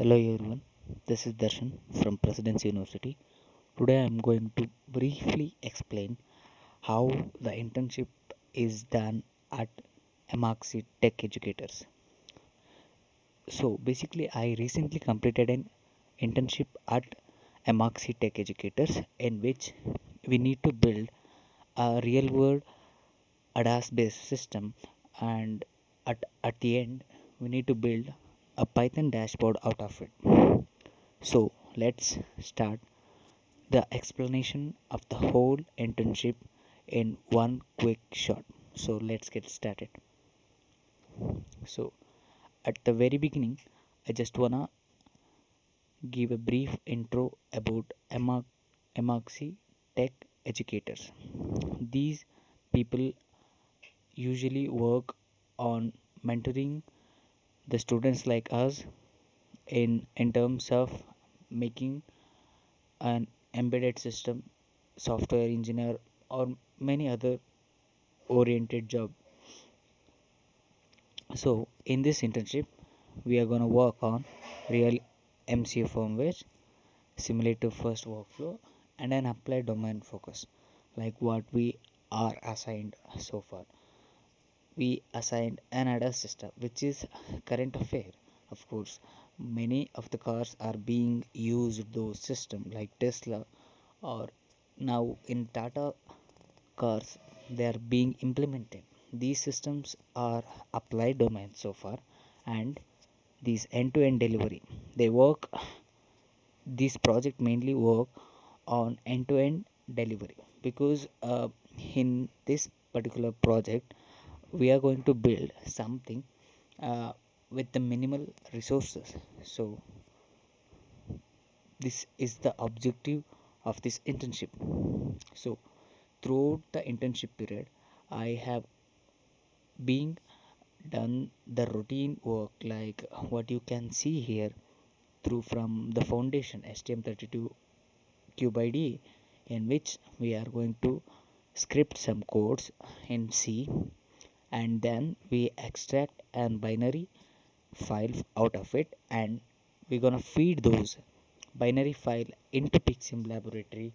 Hello everyone, this is Darshan from Presidency University. Today I am going to briefly explain how the internship is done at Emertxe Tech Educators. So basically I recently completed an internship at Emertxe Tech Educators in which we need to build a real world ADAS based system, and at the end we need to build a Python dashboard out of it. So let's start the explanation of the whole internship in one quick shot. So let's get started. So at the very beginning, I just wanna give a brief intro about Emertxe Tech Educators. These people usually work on mentoring the students like us in terms of making an embedded system, software engineer, or many other oriented job. So in this internship we are going to work on real MCA firmware, simulative first workflow, and an applied domain focus like what we are assigned so far. We assigned an ADAS system which is current affair. Of course, many of the cars are being used those system like Tesla, or now in Tata cars they are being implemented. These systems are applied domains so far, and these end-to-end delivery, they work, this project mainly work on end-to-end delivery because in this particular project we are going to build something with the minimal resources. So this is the objective of this internship. So throughout the internship period I have been done the routine work like what you can see here through from the foundation STM32 IDE, in which we are going to script some codes in C, and then we extract an binary file out of it, and we're gonna feed those binary file into PICSIM laboratory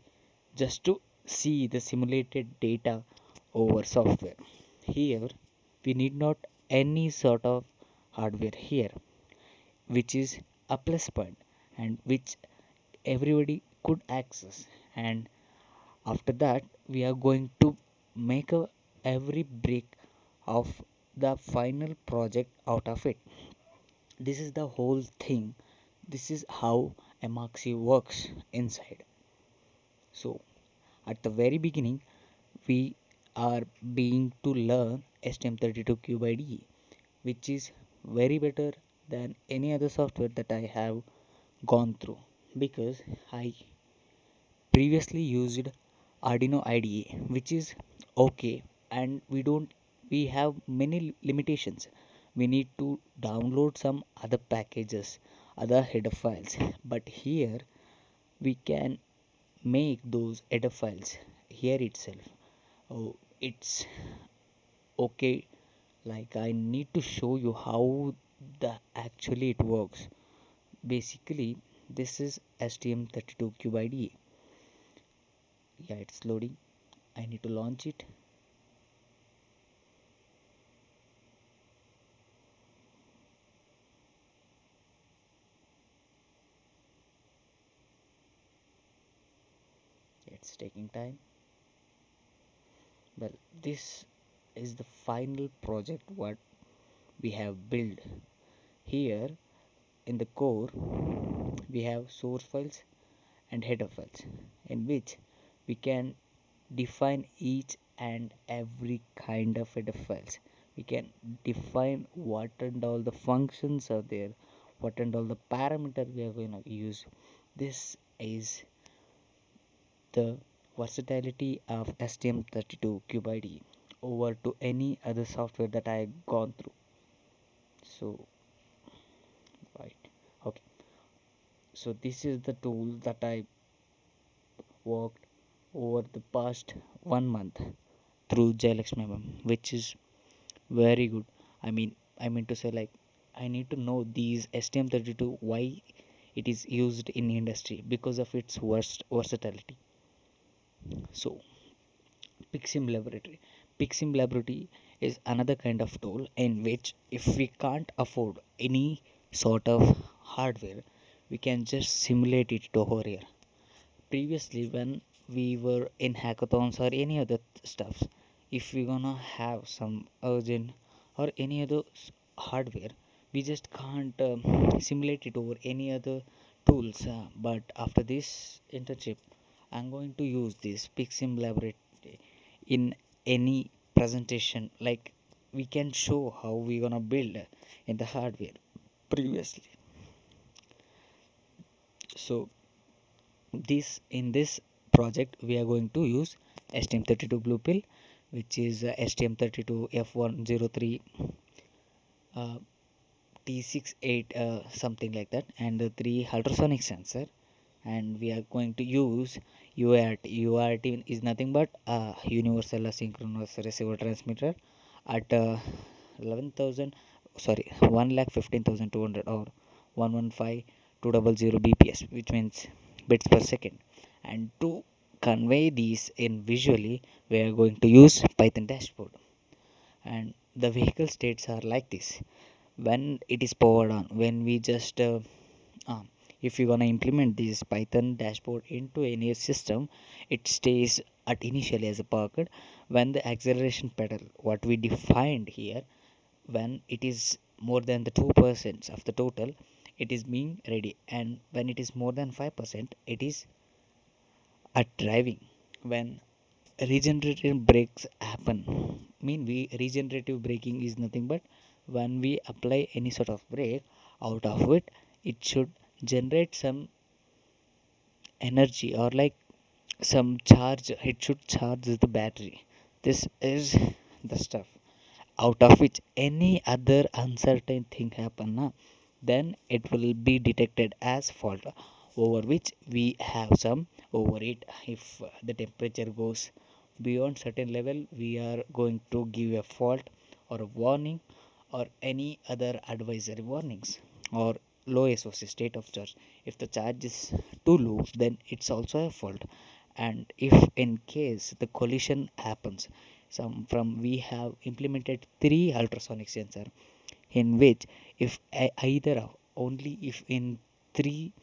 just to see the simulated data over software. Here we need not any sort of hardware here, which is a plus point and which everybody could access. And after that we are going to make every brick of the final project out of it. This is the whole thing. This is how Emertxe works inside. So at the very beginning we are being to learn STM32 IDE, which is very better than any other software that I have gone through, because I previously used Arduino IDE, which is okay, and we have many limitations. We need to download some other packages, other header files, but here we can make those header files here itself. Oh, it's okay. Like I need to show you how the actually it works. Basically, this is STM32 IDE. Yeah, it's loading. I need to launch it. It's taking time. Well, this is the final project what we have built. Here in the core we have source files and header files, in which we can define each and every kind of header files. We can define what and all the functions are there, what and all the parameter we are going to use. This is the versatility of STM32 IDE over to any other software that I gone through. So right, okay, so this is the tool that I worked over the past 1 month through JLXMM, which is very good. I mean to say, like, I need to know these STM32 why it is used in industry because of its versatility. So PICSIM laboratory. PICSIM laboratory is another kind of tool in which if we can't afford any sort of hardware, we can just simulate it over here. Previously, when we were in hackathons or any other stuff, if we gonna have some urgent or any other hardware, we just can't simulate it over any other tools. But after this internship, I'm going to use this PICSIM laboratory in any presentation. Like we can show how we gonna build in the hardware previously. So this in this project we are going to use STM32 blue pill, which is STM32F103 T68 something like that, and the 3 ultrasonic sensor, and we are going to use UART. UART is nothing but universal asynchronous receiver transmitter at 11,000 sorry 1,15,200 or 115,200 bps, which means bits per second. And to convey these in visually, we are going to use Python dashboard. And the vehicle states are like this: when it is powered on, when we just uh, if you're gonna implement this Python dashboard into any system, it stays at initially as a parked. When the acceleration pedal what we defined here, when it is more than the 2% of the total, it is being ready, and when it is more than 5%, it is at driving. When regenerative brakes happen, we regenerative braking is nothing but when we apply any sort of brake, out of it it should generate some energy or like some charge, it should charge the battery. This is the stuff out of which any other uncertain thing happen na, then it will be detected as fault, over which we have some overheat. If the temperature goes beyond certain level, we are going to give a fault or a warning or any other advisory warnings, or low SOC, state of charge. If the charge is too low, then it's also a fault. And if in case the collision happens, some from we have implemented 3 ultrasonic sensor, in which if either of only if in 3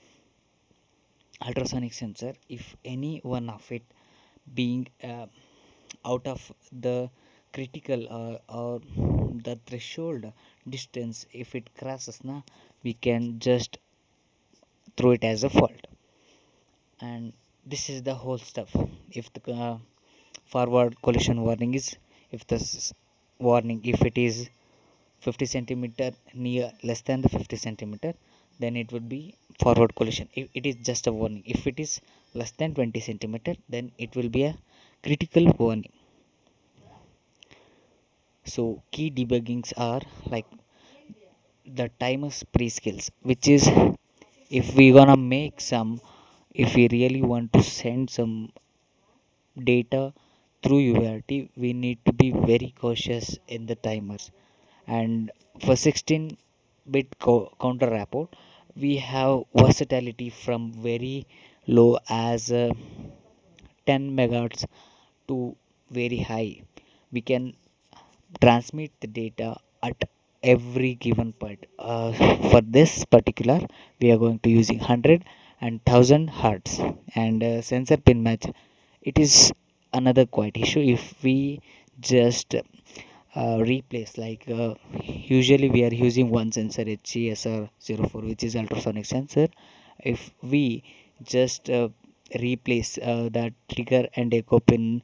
ultrasonic sensor, if any one of it being out of the critical or the threshold distance, if it crosses na, we can just throw it as a fault. And this is the whole stuff. If the forward collision warning is, if the warning if it is 50 centimeter near less than the 50 centimeter, then it would be forward collision. If it is just a warning, if it is less than 20 centimeter, then it will be a critical warning. So key debuggings are like the timers pre-skills, which is if we gonna make some, if we really want to send some data through UART, we need to be very cautious in the timers. And for 16-bit counter rapport, we have versatility from very low as 10 megahertz to very high. We can transmit the data at every given point. For this particular, we are going to using 100 and 1000 hertz, and sensor pin match. It is another quite issue if we just replace like usually we are using one sensor HCSR04, which is ultrasonic sensor. If we just replace that trigger and echo pin,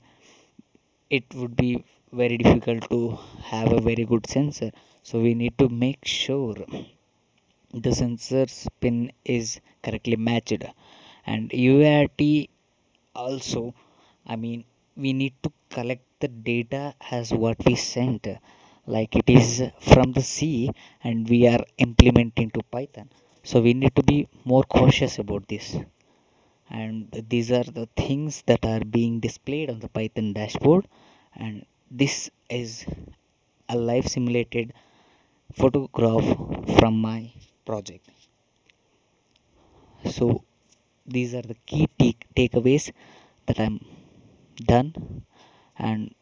it would be very difficult to have a very good sensor. So we need to make sure the sensor pin is correctly matched. And UART also, we need to collect the data as what we sent, like it is from the C and we are implementing to Python. So we need to be more cautious about this. And these are the things that are being displayed on the Python dashboard. And this is a live simulated photograph from my project. So these are the key takeaways that I'm done. And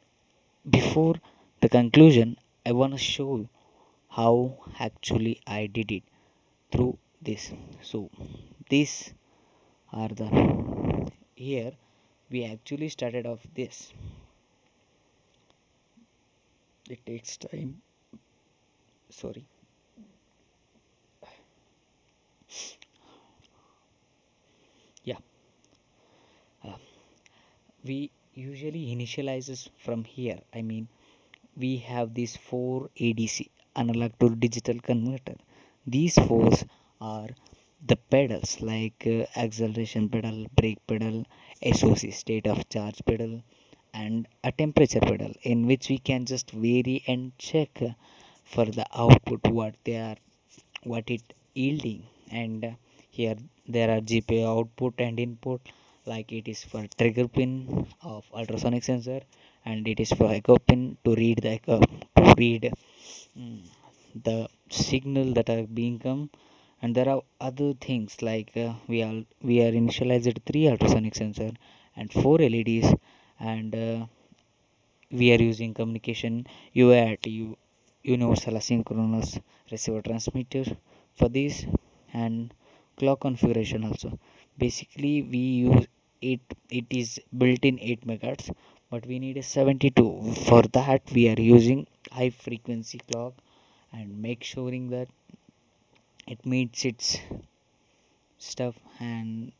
before the conclusion, I want to show you how actually I did it through this. So these are the here we actually started off this. It takes time. Sorry. Yeah. Uh, we usually initializes from here. I mean, we have these four ADC, analog to digital converter. These fours are the pedals like acceleration pedal, brake pedal, SOC, state of charge pedal, and a temperature pedal, in which we can just vary and check for the output what it yielding. And here there are GPU output and input, like it is for trigger pin of ultrasonic sensor, and it is for echo pin to read the echo, to read mm, the signal that are being come. And there are other things like we are initialized three ultrasonic sensor and four LEDs. And we are using communication UART, universal asynchronous receiver transmitter for this, and clock configuration also. Basically we use it is built in 8 megahertz, but we need a 72. For that we are using high frequency clock, and make sure that it meets its stuff. And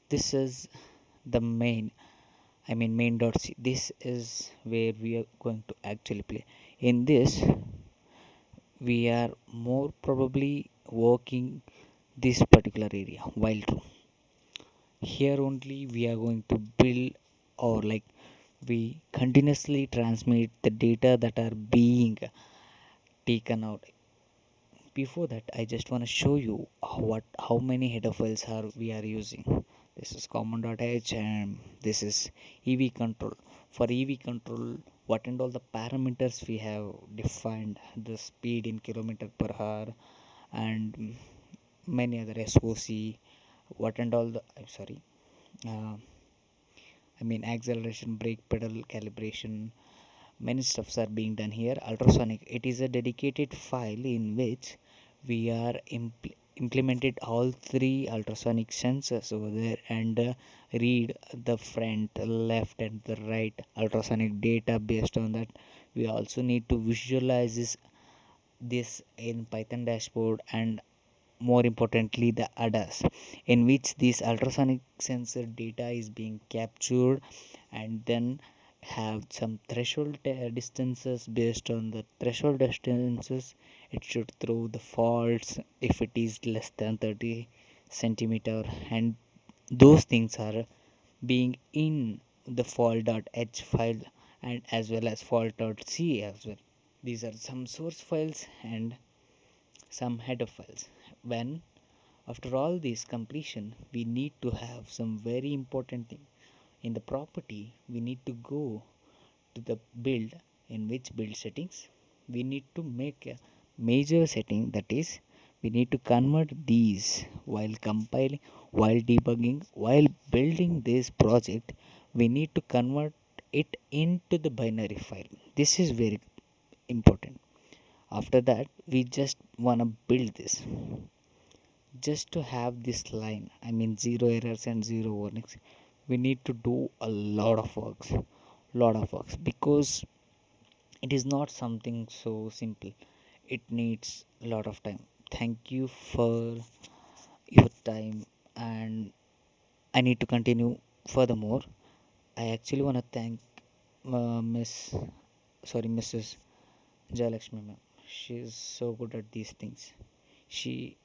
this is the main dot C. This is where we are going to actually play. In this, we are more probably working this particular area. While true, here only we are going to build, or like we continuously transmit the data that are being taken out. Before that, I just want to show you how many header files are we are using. This is common.h, and this is EV control. For EV control, what and all the parameters we have defined, the speed in kilometer per hour, and many other SOC, what and all the I'm sorry, uh, acceleration, brake pedal calibration, many stuffs are being done here. Ultrasonic, it is a dedicated file in which we are implemented all three ultrasonic sensors over there, and read the front, left, and the right ultrasonic data. Based on that, we also need to visualize this in Python dashboard, and more importantly the ADAS, in which this ultrasonic sensor data is being captured, and then have some threshold distances. Based on the threshold distances, it should throw the faults if it is less than 30 centimeter, and those things are being in the fault.h file, and as well as fault.c as well. These are some source files and some header files. When after all this completion, we need to have some very important thing. In the property, we need to go to the build, in which build settings we need to make a major setting, that is we need to convert these while compiling, while debugging, while building this project. We need to convert it into the binary file. This is very important. After that, we just want to build this just to have this line, zero errors and zero warnings. We need to do a lot of works, because it is not something so simple. It needs a lot of time. Thank you for your time, and I need to continue furthermore. I actually want to thank miss sorry Mrs. Jayalakshmi ma'am. She is so good at these things. She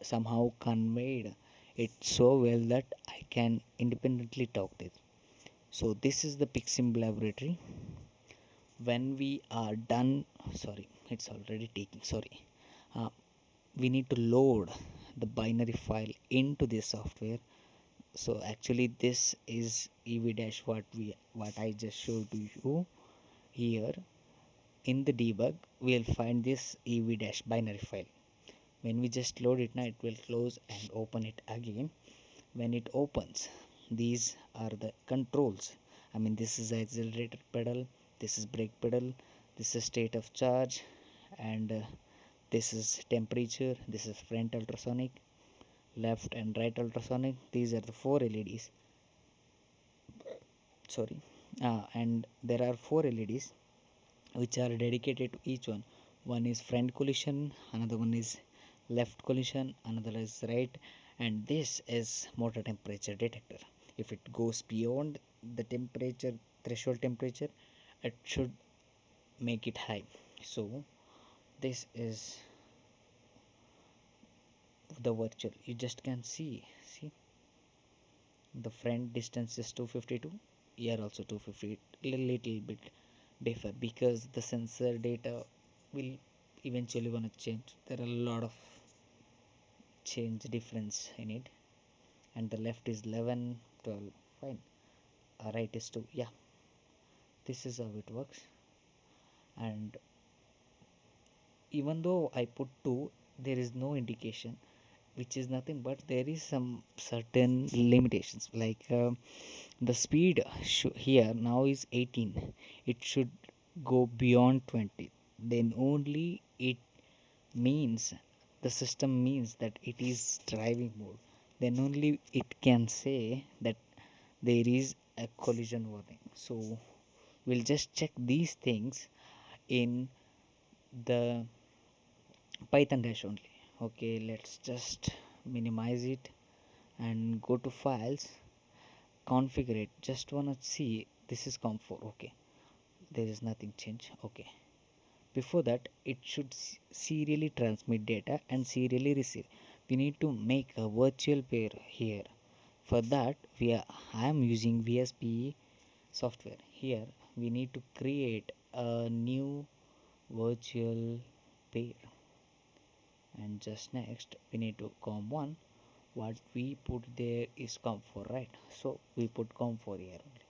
somehow conveyed it so well that I can independently talk this. So this is the PICSIM laboratory. When we are done, sorry, it's already taking. Sorry, uh, we need to load the binary file into this software. So actually, this is EV dash what I just showed to you here. In the debug, we'll find this EV dash binary file. When we just load it now, it will close and open it again. When it opens, these are the controls. I mean, this is the accelerator pedal, this is brake pedal, this is state of charge, and this is temperature, this is front ultrasonic, left and right ultrasonic. These are the four LEDs. Sorry. And there are four LEDs which are dedicated to each one. One is front collision, another one is left collision, another is right, and this is motor temperature detector. If it goes beyond the temperature threshold temperature, it should make it high. So this is the virtual. You just can see the front distance is 252, here also 250, little bit differ because the sensor data will eventually gonna change. There are a lot of change difference in it. And the left is 11, 12, fine. Right is 2. Yeah, this is how it works. And even though I put 2, there is no indication, which is nothing but there is some certain limitations, like the speed here now is 18. It should go beyond 20, then only it means the system means that it is driving mode, then only it can say that there is a collision warning. So we'll just check these things in the Python dash only. Okay, let's just minimize it and go to files, configure it. Just wanna see this is comp4. Okay, there is nothing change. Okay, before that it should serially transmit data and serially receive. We need to make a virtual pair here. For that I am using VSPE software. Here we need to create a new virtual pair, and just next we need to com1. What we put there is com4, right? So we put com4 here only.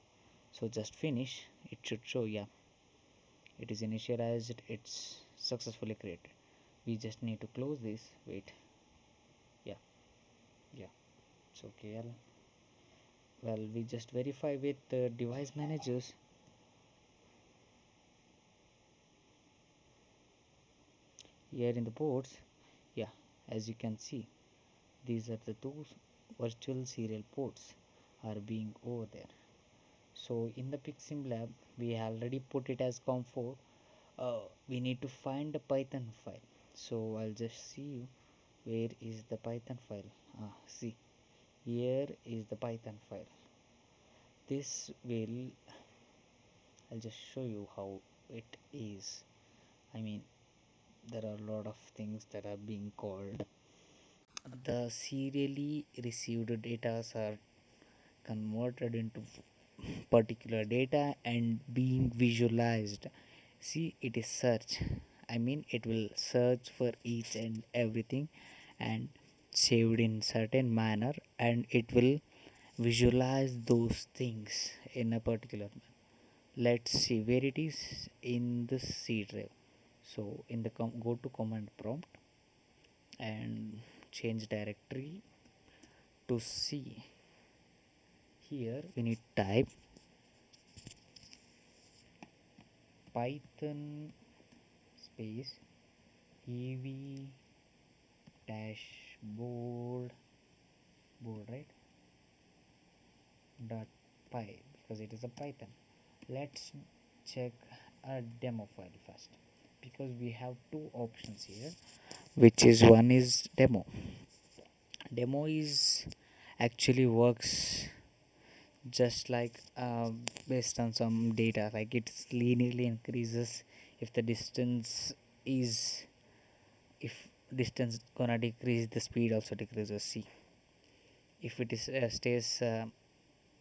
So just finish, it should show. Yeah, it is initialized, it's successfully created. We just need to close this. Wait, yeah, yeah, it's okay. Well, we just verify with the device managers. Here in the boards, yeah, as you can see, these are the two virtual serial ports are being over there. So in the PICSimLab we already put it as com4. We need to find the Python file. So I'll just see you where is the Python file. See, here is the Python file. This will, I'll just show you how it is. I mean, there are a lot of things that are being called. The serially received data are converted into particular data and being visualized. See, it is search. I mean, it will search for each and everything and saved in certain manner, and it will visualize those things in a particular manner. Let's see where it is in the C drive. So in the go to command prompt and change directory to C. Here we need type python space ev dashboard board, right, dot py, because it is a Python. Let's check a demo file first, because we have two options here, which is one is demo is actually works just like based on some data, like it's linearly increases if the distance is, if distance gonna decrease, the speed also decreases. See, if it is stays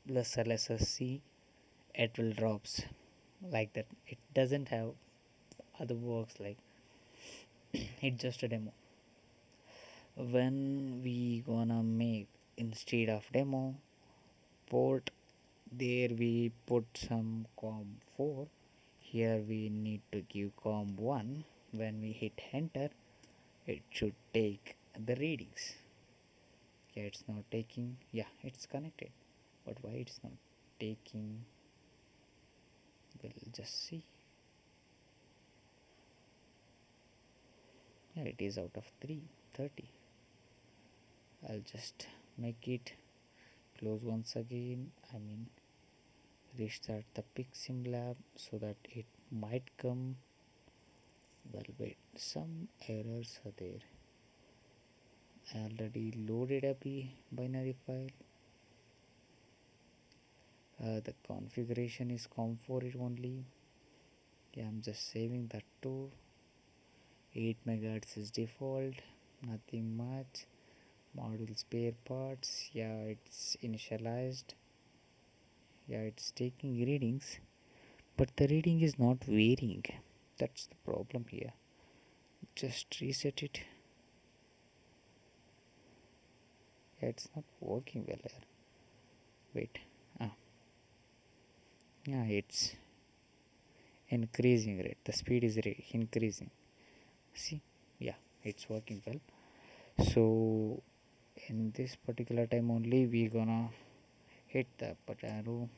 lesser C, it will drops like that. It doesn't have other works, like it's just a demo. When we gonna make instead of demo port, there we put some com4. Here we need to give com1. When we hit enter, it should take the readings. Yeah, it's not taking. Yeah, it's connected, but why it's not taking? We'll just see. Yeah, it is out of 330. I'll just make it close once again. Restart the PICSimLab so that it might come. Well, wait, some errors are there. I already loaded a binary file. The configuration is COM4 only. Yeah, I'm just saving that too. 8 MHz is default, nothing much. Module spare parts, yeah, it's initialized. Yeah, it's taking readings, but the reading is not varying. That's the problem here. Just reset it. Yeah, it's not working well here. Wait, yeah, it's increasing, right? The speed is increasing. See, yeah, it's working well. So in this particular time only we gonna hit the up arrow.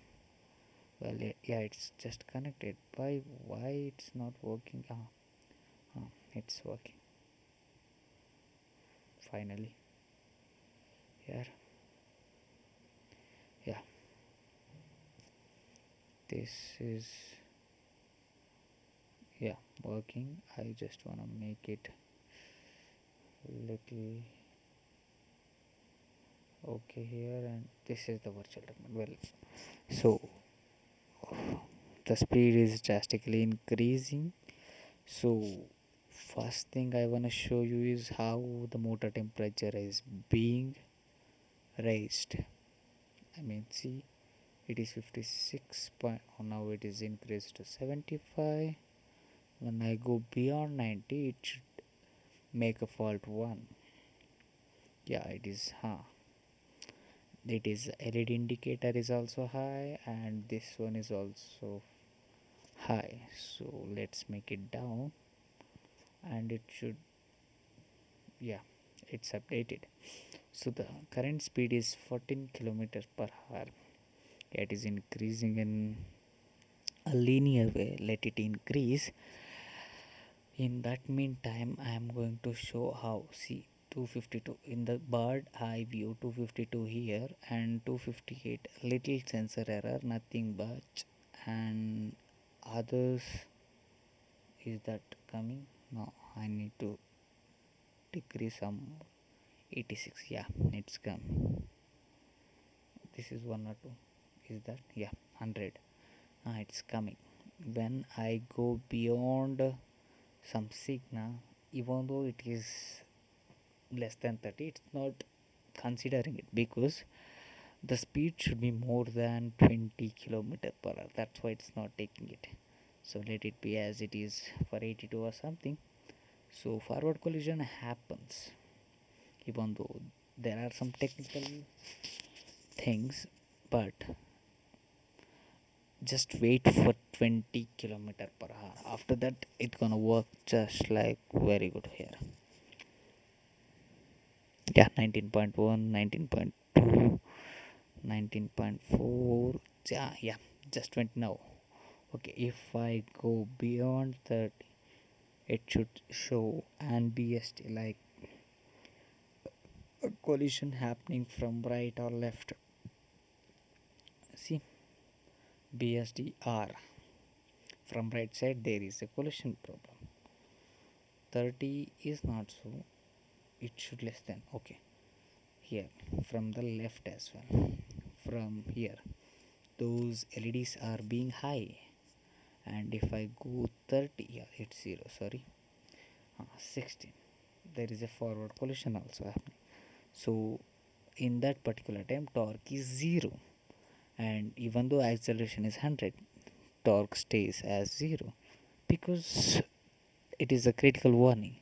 Well, yeah, it's just connected. Why it's not working? It's working finally. Here, yeah, this is, yeah, working. I just wanna make it little okay here, and this is the virtual terminal. Well, so the speed is drastically increasing. So first thing I want to show you is how the motor temperature is being raised. See, it is 56 point, now it is increased to 75. When I go beyond 90, it should make a fault 1. Yeah, it is it is LED indicator is also high, and this one is also high. So let's make it down, and it should, yeah, it's updated. So the current speed is 14 kilometers per hour. It is increasing in a linear way. Let it increase. In that meantime, I am going to show how. See, 252 in the bird eye view, 252 here, and 258 little sensor error, nothing but. And others, is that coming? No, I need to decrease some. 86, yeah, it's come. This is 1 or 2, is that, yeah, 100. It's coming. When I go beyond some signal, even though it is less than 30, it's not considering it, because the speed should be more than 20 kilometer per hour. That's why it's not taking it. So let it be as it is for 82 or something. So forward collision happens, even though there are some technical things, but just wait for 20 kilometer per hour. After that it's gonna work just like very good here. Yeah, 19.1, 19.2, 19.4. Yeah, just went now. Okay, if I go beyond that, it should show and BST, like a collision happening from right or left. See, BSDR, from right side there is a collision problem. 30 is not so, it should less than. Okay, here from the left as well, from here those LEDs are being high, and if I go 30, yeah, it's 0, sorry, 16, there is a forward collision also happening. So in that particular time torque is 0, and even though acceleration is 100, torque stays as 0, because it is a critical warning,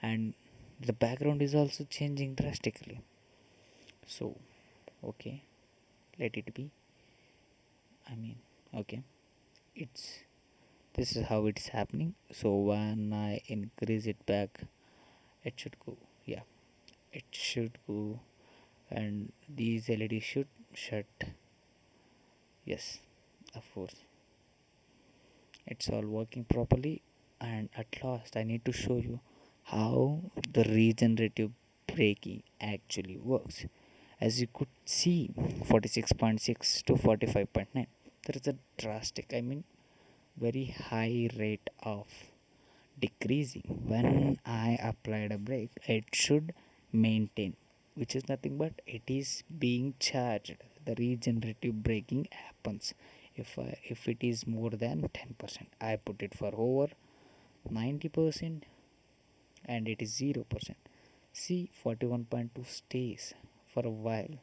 and the background is also changing drastically. So okay, let it be. Okay, this is how it's happening. So when I increase it back It should go. Yeah, it should go, and these LED should shut. Yes, of course, it's all working properly. And at last, I need to show you how the regenerative braking actually works. As you could see, 46.6 to 45.9, there is a drastic, I mean very high rate of decreasing. When I applied a brake, it should maintain, which is nothing but it is being charged. The regenerative braking happens if it is more than 10%. I put it for over 90% and it is 0%. See, 41.2 stays for a while.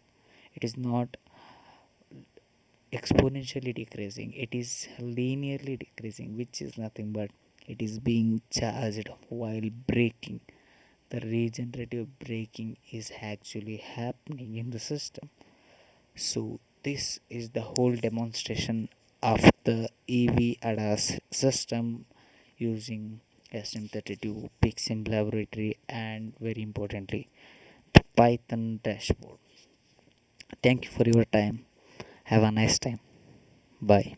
It is not exponentially decreasing, it is linearly decreasing, which is nothing but it is being charged while braking. The regenerative braking is actually happening in the system. So this is the whole demonstration of the EV ADAS system using STM32 PICSIM laboratory and very importantly Python dashboard. Thank you for your time. Have a nice time. Bye.